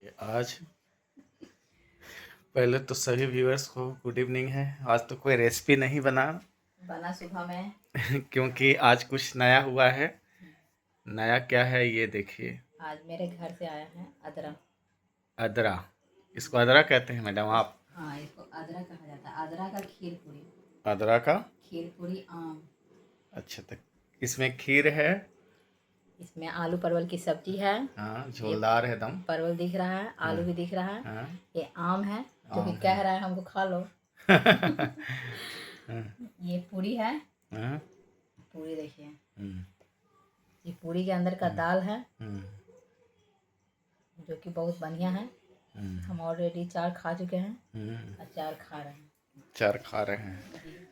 आज पहले तो सभी व्यूअर्स को गुड इवनिंग है। आज तो कोई रेसिपी नहीं बना सुबह में क्योंकि आज कुछ नया हुआ है। नया क्या है ये देखिए। आज मेरे घर से आया है अदरक। अदरा, इसको अदरा कहते हैं मैडम आप? हाँ, इसको अदरक कहा जाता है। अदरक का खीर पूरी। अदरा का खीर पूरी आम। अच्छा, तक इसमें खीर है। इसमें आलू परवल की सब्जी है। हाँ, ये झोलदार है दम। परवल दिख रहा है, आलू भी दिख रहा है। हाँ, ये आम है जो कि आम कह है। रहा है हमको खा लो। ये पूरी है। हाँ, पूरी देखिए, हम्म, ये पूरी के अंदर का दाल है हम्म, जो कि बहुत बढ़िया है। हम ऑलरेडी 4 खा चुके हैं और 4 खा रहे हैं। चार खा रहे हैं।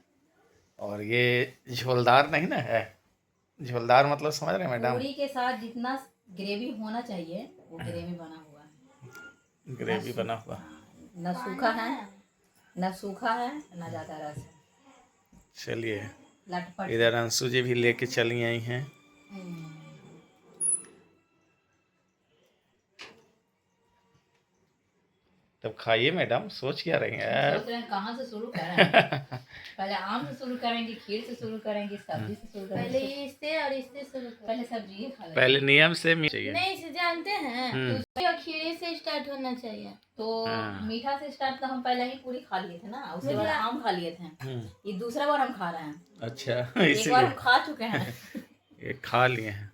और ये झोलदार नहीं ना है? झोलदार मतलब समझ रहे हैं मैडम? पूरी के साथ जितना ग्रेवी होना चाहिए वो ग्रेवी बना हुआ है। ग्रेवी बना हुआ। न सूखा है, न सूखा है, न ज़्यादा रस है। चलिए, लटपट। इधर अंशु जी भी लेके चली आई हैं। तब खाइए मैडम, सोच क्या रही हैं? सोच रहे हैं कहाँ से शुरू करें। पहले आम से शुरू करेंगे, खीर से शुरू करेंगे, सब्जी से शुरू करेंगे। पहले इससे और इससे शुरू करें। पहले सब्जी ही खा लेंगे। पहले नियम से चाहिए। नहीं, इसे जानते हैं तो उससे और खीर से स्टार्ट होना चाहिए। तो मीठा से स्टार्ट तो हम पहले ही पूरी खा लिए थे ना, उसके बाद आम खा लिए थे। ये दूसरा बार हम खा रहे हैं। अच्छा, एक बार हम इसलिए खा चुके हैं। ये खा लिए हैं।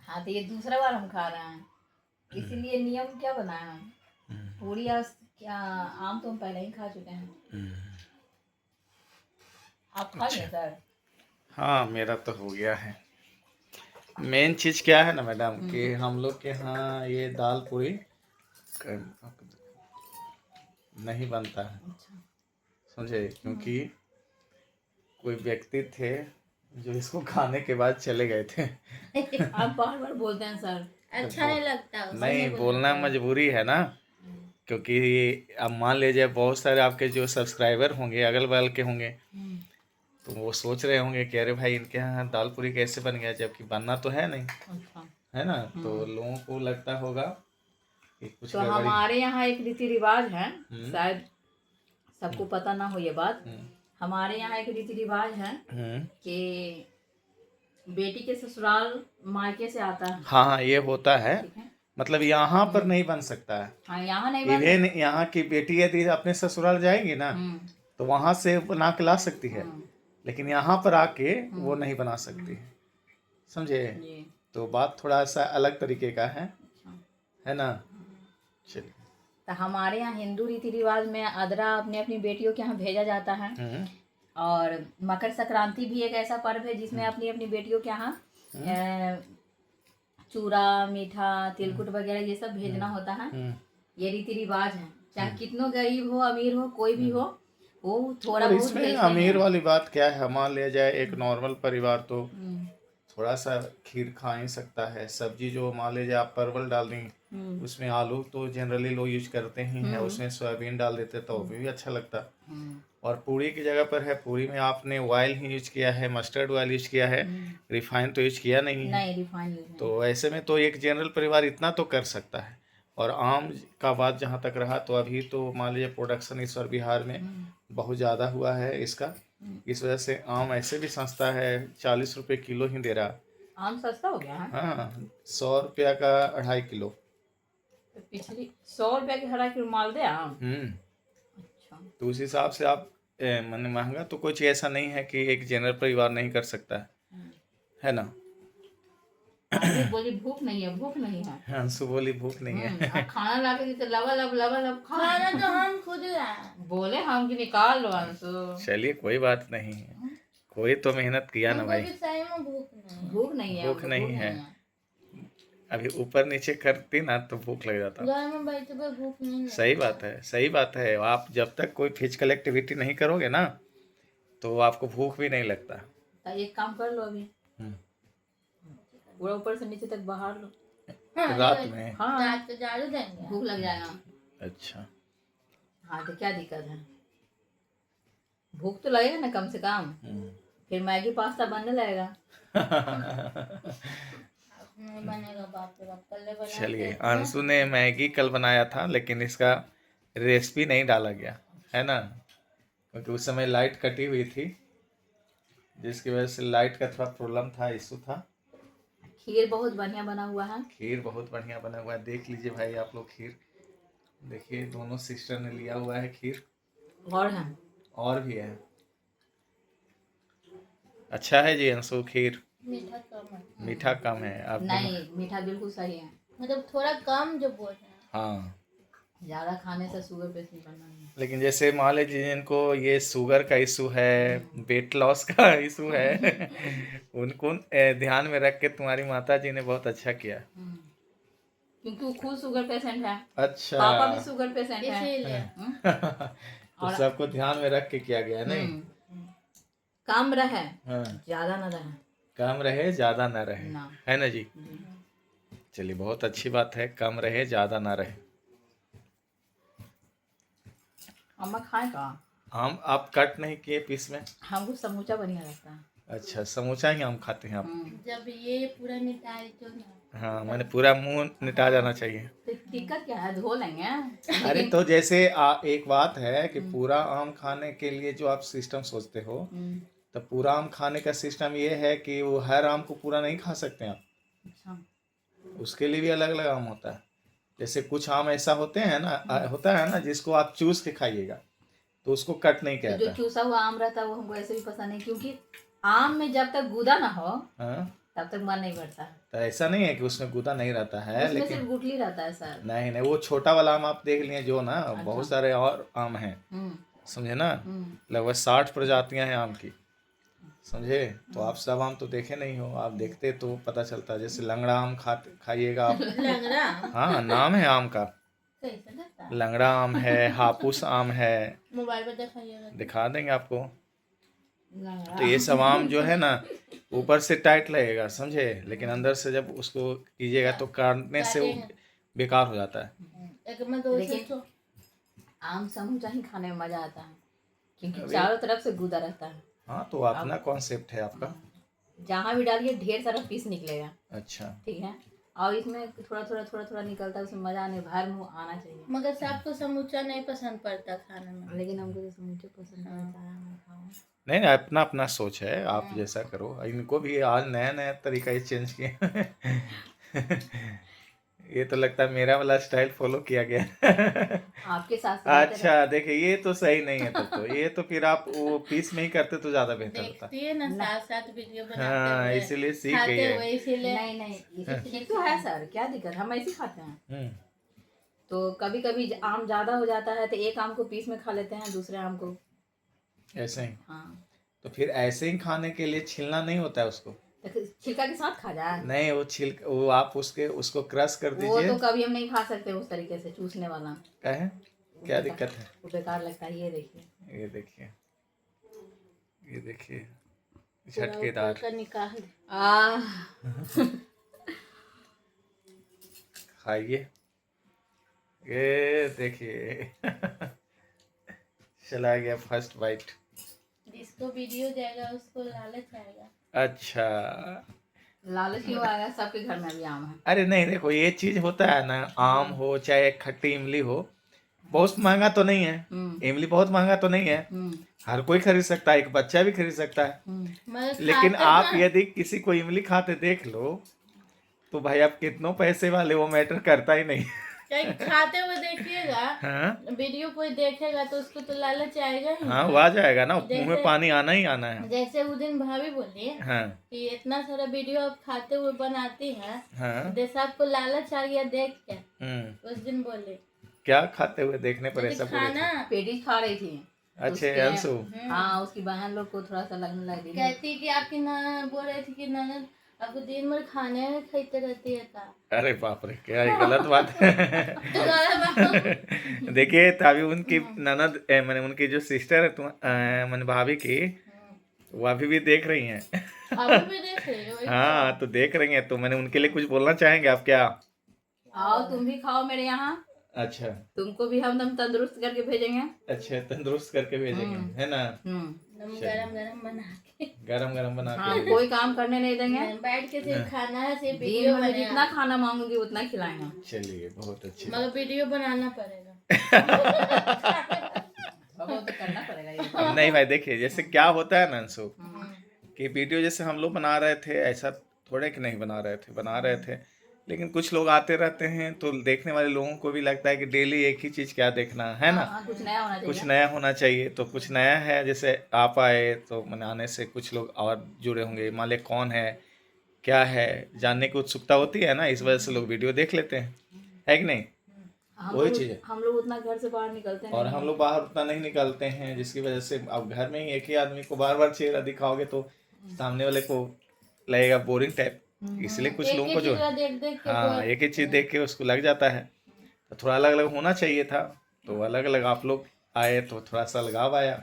हाँ, तो ये दूसरा बार हम खा रहे हैं, इसीलिए नियम क्या बनाया हम। पूरी और क्या आम तो हम पहले ही खा चुके हैं। आप खा लिए सर? हाँ, मेरा तो हो गया है। मेन चीज़ क्या है ना मैडम कि हम लोग के यहाँ ये दाल पूरी नहीं बनता है, समझे? क्योंकि कोई व्यक्ति थे जो इसको खाने के बाद चले गए थे। आप बार बार बोलते हैं सर, अच्छा नहीं लगता। नहीं, बोलना मजबूरी है ना, क्योंकि अब मान लीजिए बहुत सारे आपके जो सब्सक्राइबर होंगे अगल बगल के होंगे, तो वो सोच रहे होंगे कि अरे भाई इनके यहाँ दाल पूरी कैसे बन गया, जबकि बनना तो है नहीं, अच्छा। है ना? तो लोगों को लगता होगा कि कुछ तो गड़बड़ी। हमारे यहाँ एक रीति रिवाज है, शायद सबको पता ना हो ये बात। हमारे यहाँ एक रीति रिवाज है कि बेटी के ससुराल मायके से आता है। हाँ हाँ, ये होता है। मतलब यहाँ पर नहीं बन सकता है। हाँ, यहाँ नहीं बन इवेन यहाँ की बेटी यदि अपने ससुराल जाएगी ना तो वहाँ से बना के ला सकती है, लेकिन यहाँ पर आके वो नहीं बना सकती है, समझे? तो बात थोड़ा सा अलग तरीके का है ना? चलिए। तो हमारे यहाँ हिंदू रीति रिवाज में अदरा अपने अपनी बेटियों के यहाँ भेजा जाता है। और मकर संक्रांति भी एक ऐसा पर्व है जिसमें अपनी अपनी बेटियों के यहाँ चूरा, मीठा, तिलकुट वगैरह ये सब भेजना होता है। ये रीति रिवाज है, चाहे कितनों गरीब हो अमीर हो कोई भी हो, वो थोड़ा बहुत इसमें अमीर वाली बात क्या है? मान लिया जाए एक नॉर्मल परिवार तो थोड़ा सा खीर खा ही सकता है। सब्जी जो मान लीजिए आप परवल डाल दें, उसमें आलू तो जनरली लोग यूज करते ही हैं, उसमें सोयाबीन डाल देते तो वो भी अच्छा लगता। और पूरी की जगह पर है, पूरी में आपने ऑयल ही यूज किया है, मस्टर्ड ऑयल यूज किया है, रिफाइन तो यूज किया नहीं है। नहीं, रिफाइन यूज नहीं। तो ऐसे में तो एक जनरल परिवार इतना तो कर सकता है। और आम का बात जहाँ तक रहा, तो अभी तो मान लीजिए प्रोडक्शन इस बार बिहार में बहुत ज़्यादा हुआ है इसका, इस वजह से आम ऐसे भी सस्ता है, 40 रुपये किलो ही दे रहा। आम सस्ता हो गया है। हाँ, 100 रुपया का 2.5 किलो। तो पिछली 100 रुपया की 2.5 किलो मालदह आम। अच्छा। तो उस हिसाब से आप मैंने महंगा तो कुछ ऐसा नहीं है कि एक जनरल परिवार नहीं कर सकता है ना? बोली भूख नहीं है, भूख नहीं है। हाँ, बोली भूख नहीं है। खाना ला के देते, लवा खाना तो हम खुद बोले हम कि निकाल लो अंशु। चलिए, कोई बात नहीं है, कोई तो मेहनत किया ना भाई। भूख नहीं है, भूख नहीं है। अभी ऊपर नीचे करती ना तो भूख लग जाता। भूख नहीं। सही बात है, सही बात है। आप जब तक कोई फिजिकल एक्टिविटी नहीं करोगे ना तो आपको भूख भी नहीं लगता। तो एक काम कर लो, अभी पूरा ऊपर से नीचे तक बाहर लो। रात में? हाँ, रात को झाड़ू देंगे, भूख लग जाएगा। अच्छा। हाँ, तो क्या दिक्कत है? भूख तो लगेगा ना कम से कम। फिर मैगी पास्ता बनने लगेगा। नहीं बनेगा, बाप रे बाप, कल बना चलिए, के अंशु ने मैगी कल बनाया था, लेकिन इसका रेसिपी नहीं डाला गया है ना, क्योंकि उस समय लाइट कटी हुई थी, जिसकी वजह से लाइट का थोड़ा प्रॉब्लम था, इशू था। खीर बहुत बढ़िया बना हुआ है। खीर बहुत बढ़िया बना हुआ है, देख लीजिए भाई आप लोग खीर देखिए, दोनों सिस्टर ने लिया हुआ है खीर, और है और भी है। अच्छा है जी अंशु, खीर मीठा कम है, मीठा कम है आप नहीं, मीठा बिल्कुल सही है। मतलब थोड़ा कम जो बोल रहे हैं। हाँ, ज्यादा खाने से शुगर पेशेंट बनना नहीं। लेकिन जैसे मान लीजिए जिनको ये शुगर का इशू है, वेट लॉस का इशू है, उनको ध्यान में रख के तुम्हारी माता जी ने बहुत अच्छा किया। क्योंकि वो खुद शुगर पेशेंट है, अच्छा। पापा भी शुगर पेशेंट है। इसीलिए तो सबको ध्यान में रख के किया गया नहीं। कम रहे, हाँ, ज्यादा न रहे कम रहे ज्यादा ना रहे, ना। है ना जी। चलिए, बहुत अच्छी बात है, कम रहे ज्यादा ना रहे। अम्मा खाए का? आम आप कट नहीं किए पीस में? हमको समोसा बढ़िया लगता है। अच्छा, समोसा ही आम खाते हैं आप? जब ये पूरा निकाल तो ना, हाँ, मैंने पूरा मुंह निटा जाना चाहिए। तो दिक्कत क्या है, धो लेंगे। अरे तो जैसे एक बात है कि पूरा आम खाने के लिए जो आप सिस्टम सोचते हो, तो पूरा आम खाने का सिस्टम ये है कि वो हर आम को पूरा नहीं खा सकते आप, अच्छा, उसके लिए भी अलग अलग आम होता है। जैसे कुछ आम ऐसा होते हैं ना, होता है ना जिसको आप चूस के खाइएगा, तो उसको कट नहीं तो जो कहता। चूसा हुआ आम रहता है वो हमको ऐसे भी पसंद नहीं, क्योंकि आम में जब तक गूदा ना हो हाँ, तब तक मन नहीं भरता। तो ऐसा नहीं है कि उसमें गूदा नहीं रहता है, उसमें लेकिन सिर्फ गुठली रहता है सर। नहीं नहीं, वो छोटा वाला आम आप देख लिए जो ना, बहुत सारे और आम हैं, समझे ना, लगभग 60 प्रजातियां हैं आम की, समझे। तो आप सब आम तो देखे नहीं हो, आप देखते तो पता चलता। जैसे लंगड़ा आम खाइएगा आप। लंगड़ा हाँ, नाम है आम का, कैसे लगता है? लंगड़ा आम है, हापुस आम है, मोबाइल पर दिखाइएगा। दिखा देंगे आपको। तो ये सब आम जो है ना, ऊपर से टाइट लगेगा, समझे, लेकिन अंदर से जब उसको कीजिएगा तो काटने से वो बेकार हो जाता है। एक में दो लेकिन से आम समोसा ही खाने में मजा आता है, क्योंकि चारों तरफ से गूदा रहता है। हाँ, तो अपना कॉन्सेप्ट है आपका। जहाँ भी डालिए ढेर सारा पीस निकलेगा। अच्छा, ठीक है, और इसमें थोड़ा थोड़ा निकलता है, उसमें मजा नहीं, भर मुँह आना चाहिए। मगर सबको समूचा नहीं पसंद पड़ता खाने में। लेकिन हमको तो समोसे पसंद आता है, मैं खाऊं। नहीं नहीं, अपना अपना सोच है, आप जैसा करो। इनको भी आज नया नया तरीका ही चेंज किया। ये तो लगता है मेरा वाला स्टाइल फॉलो किया गया। आपके साथ अच्छा, देखिए ये तो सही नहीं है, तब तो ये तो फिर आप वो पीस में ही करते तो ज्यादा बेहतर होता। देखती है ना साथ साथ वीडियो बनाते हाँ, हुए, इसीलिए सीख गई खाते है। हुए, इसीलिए नहीं नहीं, इसे ठीक तो है सर, क्या दिक्कत, हम ऐसे ही खाते हैं। हम्म, तो कभी कभी आम ज्यादा हो जाता है तो एक आम को पीस में खा लेते हैं, दूसरे आम को। ऐसे ही। हाँ, तो फिर ऐसे ही खाने के लिए छीलना नहीं होता है उसको? तो छिलका के साथ खा जाए। नहीं, वो आप उसको क्रश कर वो दीजिए। तो कभी हम नहीं खा सकते उस तरीके से, चूसने वाला। कहे क्या दिक्कत है? वो बेकार लगता है। ये देखिए, ये देखिए, ये देखिए, पूरा झटकेदार। ऊपर का निकाल। खाइए, ये देखिए। चला गया फर्स्ट बाइट। जिसको वीडियो जाएगा उसको लालच आएगा। अच्छा, लालच क्यों आएगा, सबके घर में भी आम है। अरे नहीं, देखो ये चीज होता है ना, आम हो चाहे खट्टी इमली हो, बहुत महंगा तो नहीं है। इमली बहुत महंगा तो नहीं है, हर कोई खरीद सकता है, एक बच्चा भी खरीद सकता है। मगर लेकिन खाते आप ना, यदि किसी को इमली खाते देख लो, तो भाई आप कितनों पैसे वाले, वो मैटर करता ही नहीं। कहीं खाते हुए देखिएगा, हाँ वीडियो कोई देखेगा तो उसको तो लालच आएगा ही। हाँ, वो आ जाएगा ना, मुंह में जैसे- पानी आना ही आना है। जैसे उस दिन भाभी बोली हाँ कि इतना सारा वीडियो आप खाते हुए बनाती हैं, हाँ। जैसे आपको लालच आ गया देख के। हम्म, उस दिन बोले क्या खाते हुए देखने पर जैसे ऐसा बोले थे? खाना पेटीज खा रही थी। अच्छे उसके- अंशु। हाँ, उसकी बहन लोग को थोड़ा सा लगने लगी। कहती कि आपकी ननद बोल रही थी कि ननद आपको दिन भर खाने में खाते रहती है का। अरे बाप रे, क्या ये गलत बात है। देखिए, तभी उनकी ननद मैंने उनकी जो सिस्टर है मैंने भाभी की, वो अभी भी देख रही हैं। अभी भी देख रही हो? हाँ, तो देख रही हैं, तो मैंने उनके लिए कुछ बोलना चाहेंगे आप क्या? आओ तुम भी खाओ मेरे यहाँ, अच्छा तुमको भी हम तंदुरुस्त करके भेजेंगे। अच्छा, तंदुरुस्त करके भेजेंगे, है ना। हम गरम गरम बना के गरम बना हाँ, के कोई काम करने नहीं देंगे। बैठ के सिर्फ खाना है, सिर्फ दिन वीडियो भर में बनेगा, जितना खाना मांगूंगी उतना खिलाएंगे। चलिए बहुत अच्छी मगर वीडियो बनाना पड़ेगा। वो तो करना पड़ेगा ये। अब नहीं भाई, देखिए जैसे क्या होता है ना अंशु, कि वीडियो जैसे हम लोग बना रहे थे, ऐसा थोड़े कि नहीं बना रहे थे, लेकिन कुछ लोग आते रहते हैं तो देखने वाले लोगों को भी लगता है कि डेली एक ही चीज़ क्या देखना है ना, हाँ, कुछ नया होना कुछ चाहिए। नया होना चाहिए। तो कुछ नया है, जैसे आप आए तो मैंने आने से कुछ लोग और जुड़े होंगे, मान ले कौन है क्या है, जानने की उत्सुकता होती है ना, इस वजह से लोग वीडियो देख लेते हैं, है कि नहीं? वही चीज़ है। हम लोग उतना घर से बाहर निकलते और नहीं हम हैं। लोग बाहर उतना नहीं निकलते हैं, जिसकी वजह से अब घर में ही एक ही आदमी को बार बार चेहरा दिखाओगे तो सामने वाले को लगेगा बोरिंग टाइप, इसलिए कुछ एक लोगों ही को जो चीज देख देख के हाँ एक ही चीज़ देख के उसको लग जाता है। तो थोड़ा अलग अलग होना चाहिए था, तो अलग अलग आप लोग आए तो थोड़ा सा लगाव आया,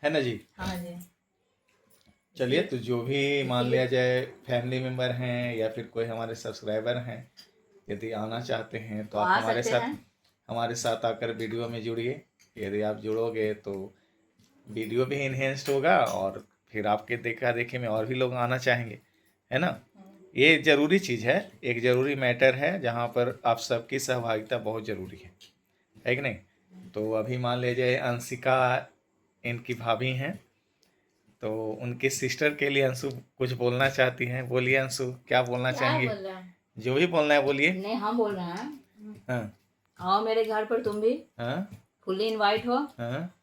है ना जी? हाँ जी। चलिए, तो जो भी मान लिया जाए फैमिली मेम्बर हैं या फिर कोई हमारे सब्सक्राइबर हैं, यदि आना चाहते हैं तो तो आप आ हमारे सकते साथ हैं। हमारे साथ आकर वीडियो में जुड़िए। यदि आप जुड़ोगे तो वीडियो भी इन्हेंस्ड होगा और फिर आपके देखा देखी में और भी लोग आना चाहेंगे, है ना? ये ज़रूरी चीज़ है, एक ज़रूरी मैटर है जहाँ पर आप सबकी सहभागिता बहुत ज़रूरी है कि नहीं? तो अभी मान लीजिए अंशिका इनकी भाभी हैं, तो उनके सिस्टर के लिए अंशु कुछ बोलना चाहती हैं। बोलिए अंशु, क्या बोलना क्या चाहेंगे? बोल रहा है? जो भी बोलना है बोलिए। नहीं, हम बोल रहे हैं, हाँ आओ मेरे घर पर, तुम भी हाँ फुल्ली इनवाइट हो, हाँ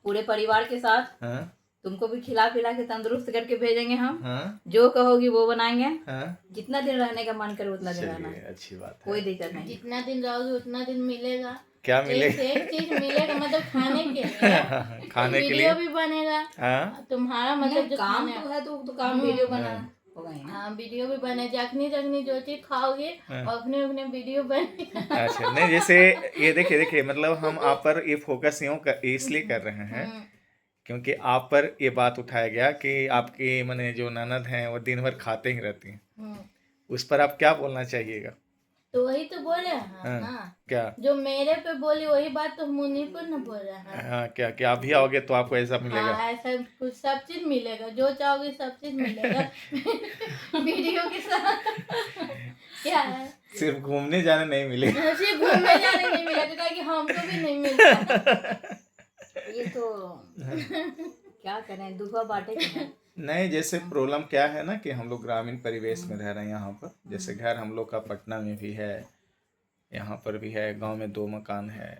पूरे परिवार के साथ। हाँ तुमको भी खिला पिला के तंदुरुस्त करके भेजेंगे हम। हाँ जो कहोगी वो बनाएंगे। हाँ। जितना दिन रहने का मन करे उतना दिन रहना, चलिए, अच्छी बात है। कोई दिक्कत नहीं। जितना दिन रहोगे उतना दिन मिलेगा। क्या एक मिलेगा? से एक चीज मिलेगा, मतलब खाने के लिए। खाने के वीडियो लिए। भी बनेगा हाँ तुम्हारा, मतलब जो काम खाना तो है तो काम वीडियो बनाना होगा ही ना। हाँ वीडियो भी बने, जखनी जखनी जो चीज खाओगे अपने अपने वीडियो बने। अच्छा, नहीं जैसे ये देखिए मतलब हम आप पर ये फोकस इसलिए कर रहे हैं क्योंकि आप पर ये बात उठाया गया कि आपकी मैंने जो ननद हैं वो दिन भर खाते ही रहती हैं, उस पर आप क्या बोलना चाहिएगा? तो वही तो बोले हैं हाँ, ना, क्या? जो मेरे पे बोली वही बात तो मुन्नी पर न बोल रहे हैं। हाँ, क्या क्या आप भी आओगे तो आपको ऐसा मिलेगा? हाँ ऐसा कुछ सब चीज मिलेगा, जो चाहोगे सब चीज मिलेगा। वीडियो के साथ। क्या है, सिर्फ घूमने जाने नहीं मिलेगा। सिर्फ घूमने जाने नहीं मिलेगा कि हमको भी नहीं मिलता। ये तो क्या करें, दुखा बांटे के हैं। नहीं, जैसे प्रॉब्लम क्या है ना कि हम लोग ग्रामीण परिवेश में रह रहे हैं यहाँ पर। जैसे घर हम लोग का पटना में भी है, यहाँ पर भी है, गांव में 2 मकान है।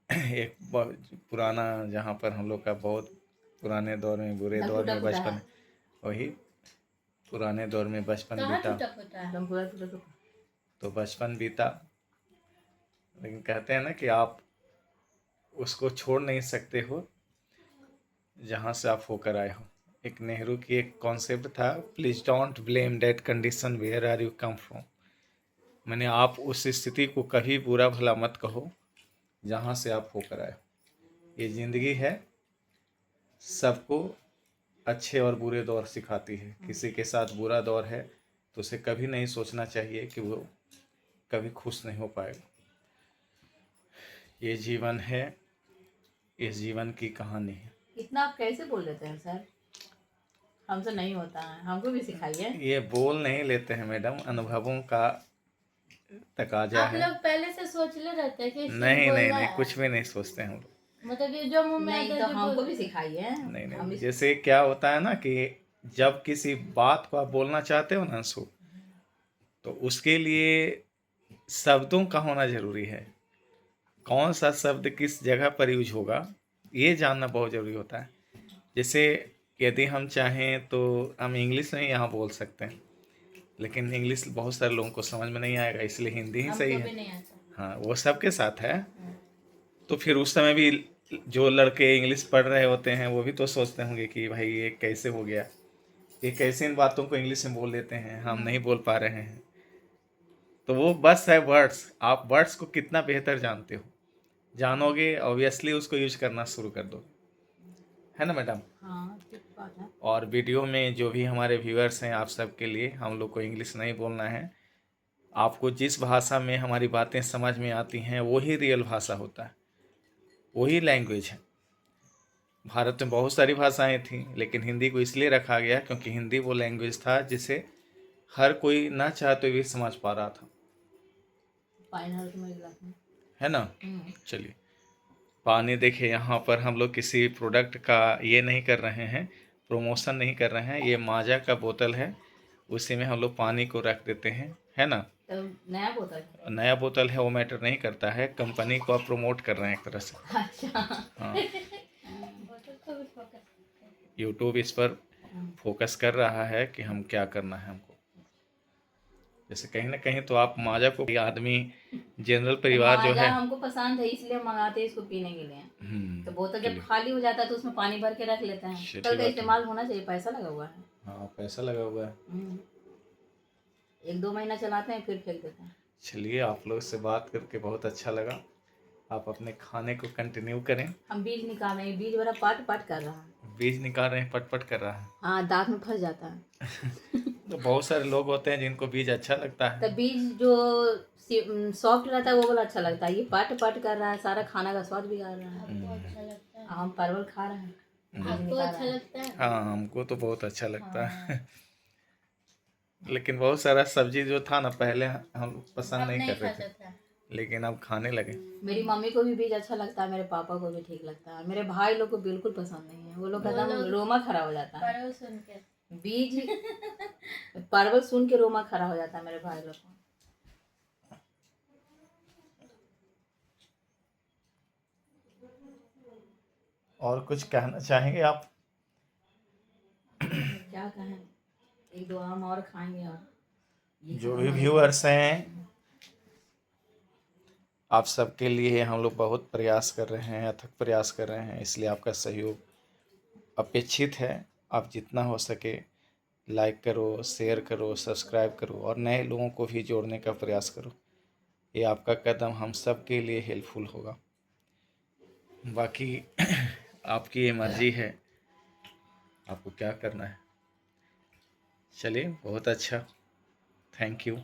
एक बहुत पुराना, जहाँ पर हम लोग का बहुत पुराने दौर में, बुरे दौर में बचपन, वही पुराने दौर में बचपन कहाँ बीता, टूटा फूटा है? एकदम पूरा पूरा तो तो बचपन बीता। लेकिन कहते हैं ना कि आप उसको छोड़ नहीं सकते हो जहाँ से आप होकर आए हो। एक नेहरू की एक कॉन्सेप्ट था, please don't blame that condition where are you come from. मैंने आप उस स्थिति को कभी बुरा भला मत कहो जहाँ से आप होकर आए हो। ये ज़िंदगी है, सबको अच्छे और बुरे दौर सिखाती है। किसी के साथ बुरा दौर है तो उसे कभी नहीं सोचना चाहिए कि वो कभी खुश नहीं हो पाएगा। ये जीवन है, इस जीवन की कहानी है। इतना आप कैसे बोल देते हैं सर? हमसे नहीं होता है, हमको भी सिखाइए। ये बोल नहीं लेते हैं मैडम, अनुभवों का तकाजा आप है। लोग पहले से सोच ले रहते हैं कि इस चीज नहीं बोलना नहीं नहीं, है। कुछ भी नहीं सोचते हैं हम लोग। मतलब कि जो मुंह में नहीं आता तो है हमको बोल- भी सिखाइए। नहीं हम नहीं, जैसे क्या होता है ना कि जब किसी बात को आप बोलना चाहते हो ना अंशु, तो उसके लिए शब्दों का होना जरूरी है। कौन सा शब्द किस जगह पर यूज होगा ये जानना बहुत ज़रूरी होता है। जैसे यदि हम चाहें तो हम इंग्लिश में यहाँ बोल सकते हैं, लेकिन इंग्लिश बहुत सारे लोगों को समझ में नहीं आएगा, इसलिए हिंदी ही सही हमको भी है। नहीं आता। हाँ, वो सबके साथ है। तो फिर उस समय भी जो लड़के इंग्लिश पढ़ रहे होते हैं वो भी तो सोचते होंगे कि भाई ये कैसे हो गया, ये कैसे इन बातों को इंग्लिश में बोल लेते हैं, हम नहीं बोल पा रहे हैं। तो वो बस है वर्ड्स। आप वर्ड्स को कितना बेहतर जानते हो, जानोगे ऑब्वियसली उसको यूज करना शुरू कर दो, है ना मैडम? हाँ, ठीक बात है। और वीडियो में जो भी हमारे व्यूअर्स हैं, आप सबके लिए हम लोग को इंग्लिश नहीं बोलना है। आपको जिस भाषा में हमारी बातें समझ में आती हैं वही रियल भाषा होता है, वही लैंग्वेज है। भारत में बहुत सारी भाषाएं थी, लेकिन हिंदी को इसलिए रखा गया क्योंकि हिंदी वो लैंग्वेज था जिसे हर कोई ना चाहते हुए समझ पा रहा था, फाइनल में गिलास में। है ना। चलिए, पानी देखिए, यहाँ पर हम लोग किसी प्रोडक्ट का ये नहीं कर रहे हैं, प्रमोशन नहीं कर रहे हैं। ये माजा का बोतल है, उसी में हम लोग पानी को रख देते हैं, है ना। तो नया बोतल है। नया बोतल है वो मैटर नहीं करता है, कंपनी को आप प्रमोट कर रहे हैं एक तरह से। अच्छा। हाँ, बोतल को भी फोकस यूट्यूब इस पर फोकस कर रहा है कि हम क्या करना है हमको। जैसे कहीं ना कहीं तो आप माजा को, आदमी जनरल परिवार जो माजा है, हमको पसंद है इसलिए हम मंगाते हैं इसको पीने के लिए। तो बोतल जब चलिए। खाली हो जाता है तो उसमें पानी भर के रख लेते हैं। अच्छी बोतल बात का है। इस्तेमाल होना चाहिए, पैसा लगा हुआ है। हाँ, पैसा लगा हुआ है। 1-2 महीना चलाते हैं फिर फेंक देते हैं। चलिए, आप लोग से बात करके बहुत अच्छा लगा। आप अपने खाने को कंटिन्यू करें। हम बीज निकाल रहे हैं, बीज बड़ा पाट पाट कर रहा है। बीज निकाल रहे हैं, पटपट कर रहा है। हाँ, दांत में फंस जाता है। तो बहुत सारे लोग होते हैं जिनको बीज अच्छा लगता है। तो बीज जो सॉफ्ट रहता है वो वाला अच्छा लगता है, ये पाट पाट कर रहा है, सारा खाना का स्वाद बिगाड़ रहा है। आपको अच्छा लगता है? हम परवल खा रहे हैं, बीज आपको निकाल अच्छा रहे हैं। लगता है? हाँ, हमको तो बहुत अच्छा लगता है। लेकिन बहुत सारा सब्जी जो था ना, पहले हम पसंद अब नहीं नहीं कर रहे खाता थे, था। लेकिन अब खाने लगे। मेरी मम्मी को भी बीज अच्छा लगता है, मेरे पापा को भी ठीक लगता है, मेरे भाई लोग को बिल्कुल पसंद नहीं है। वो लोग कहता है रोमा खराब हो जाता है परवल सुन के बीज। परवल सुन के रोमा खड़ा हो जाता है मेरे भाई लोग को। और कुछ कहना चाहेंगे आप? क्या कहें, 1-2 आम और खाएंगे। और ये जो खत्म भी हो जाएगा। व्यूअर्स हैं, आप सबके लिए हम लोग बहुत प्रयास कर रहे हैं, अथक प्रयास कर रहे हैं, इसलिए आपका सहयोग अपेक्षित है। आप जितना हो सके लाइक करो, शेयर करो, सब्सक्राइब करो और नए लोगों को भी जोड़ने का प्रयास करो। ये आपका कदम हम सब के लिए हेल्पफुल होगा। बाकी आपकी ये मर्जी है, आपको क्या करना है। चलिए, बहुत अच्छा, थैंक यू।